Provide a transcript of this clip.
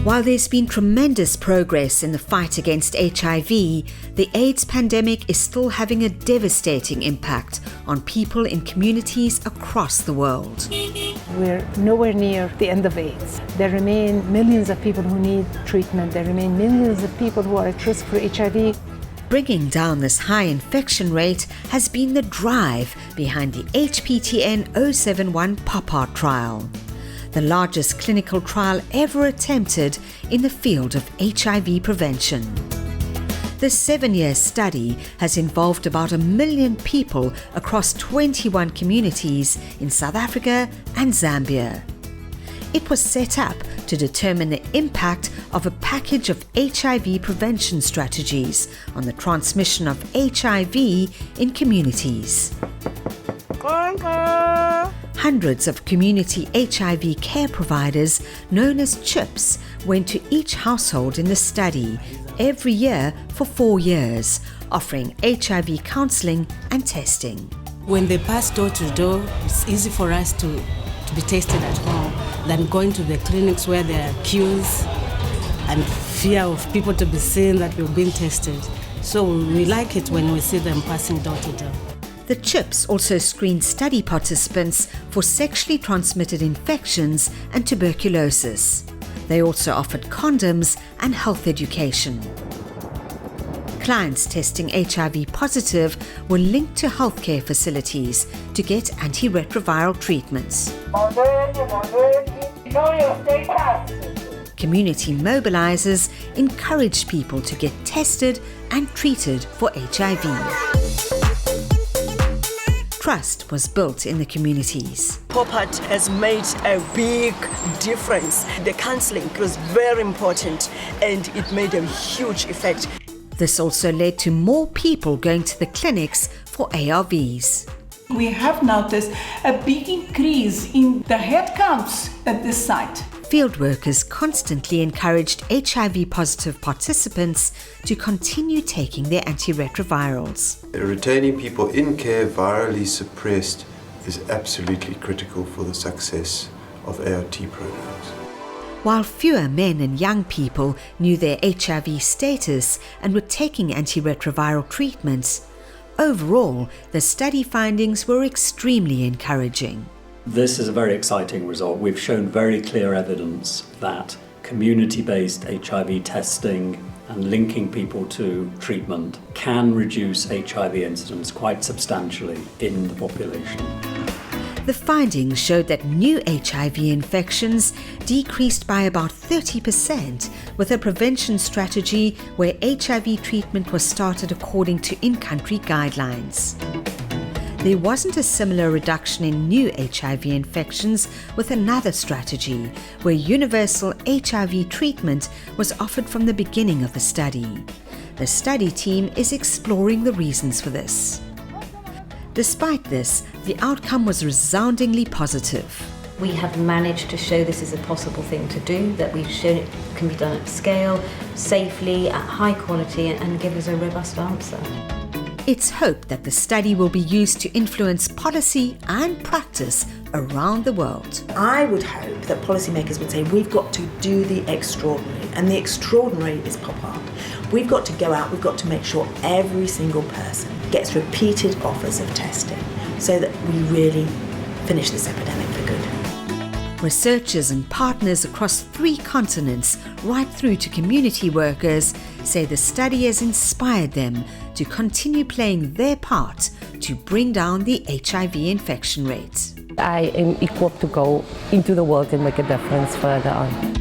While there's been tremendous progress in the fight against HIV, the AIDS pandemic is still having a devastating impact on people in communities across the world. We're nowhere near the end of AIDS. There remain millions of people who need treatment. There remain millions of people who are at risk for HIV. Bringing down this high infection rate has been the drive behind the HPTN 071 PopART trial, the largest clinical trial ever attempted in the field of HIV prevention. The 7-year study has involved about 1 million people across 21 communities in South Africa and Zambia. It was set up to determine the impact of a package of HIV prevention strategies on the transmission of HIV in communities. Hundreds of community HIV care providers, known as CHIPs, went to each household in the study every year for 4 years, offering HIV counseling and testing. When they pass door to door, it's easy for us to be tested at home than going to the clinics where there are queues and fear of people to be seen that we've been tested. So we like it when we see them passing door to door. The CHIPs also screened study participants for sexually transmitted infections and tuberculosis. They also offered condoms and health education. Clients testing HIV positive were linked to healthcare facilities to get antiretroviral treatments. Community mobilizers encouraged people to get tested and treated for HIV. Trust was built in the communities. PopART has made a big difference. The counseling was very important and it made a huge effect. This also led to more people going to the clinics for ARVs. We have noticed a big increase in the head counts at this site. Field workers constantly encouraged HIV-positive participants to continue taking their antiretrovirals. Retaining people in care virally suppressed is absolutely critical for the success of ART programs. While fewer men and young people knew their HIV status and were taking antiretroviral treatments, overall, the study findings were extremely encouraging. This is a very exciting result. We've shown very clear evidence that community-based HIV testing and linking people to treatment can reduce HIV incidence quite substantially in the population. The findings showed that new HIV infections decreased by about 30% with a prevention strategy where HIV treatment was started according to in-country guidelines. There wasn't a similar reduction in new HIV infections with another strategy where universal HIV treatment was offered from the beginning of the study. The study team is exploring the reasons for this. Despite this, the outcome was resoundingly positive. We have managed to show this is a possible thing to do, that we've shown it can be done at scale, safely, at high quality, and give us a robust answer. It's hoped that the study will be used to influence policy and practice around the world. I would hope that policymakers would say we've got to do the extraordinary, and the extraordinary is PopART. We've got to go out, we've got to make sure every single person gets repeated offers of testing so that we really finish this epidemic for good. Researchers and partners across 3 continents, right through to community workers, say the study has inspired them to continue playing their part to bring down the HIV infection rate. I am equipped to go into the world and make a difference further on.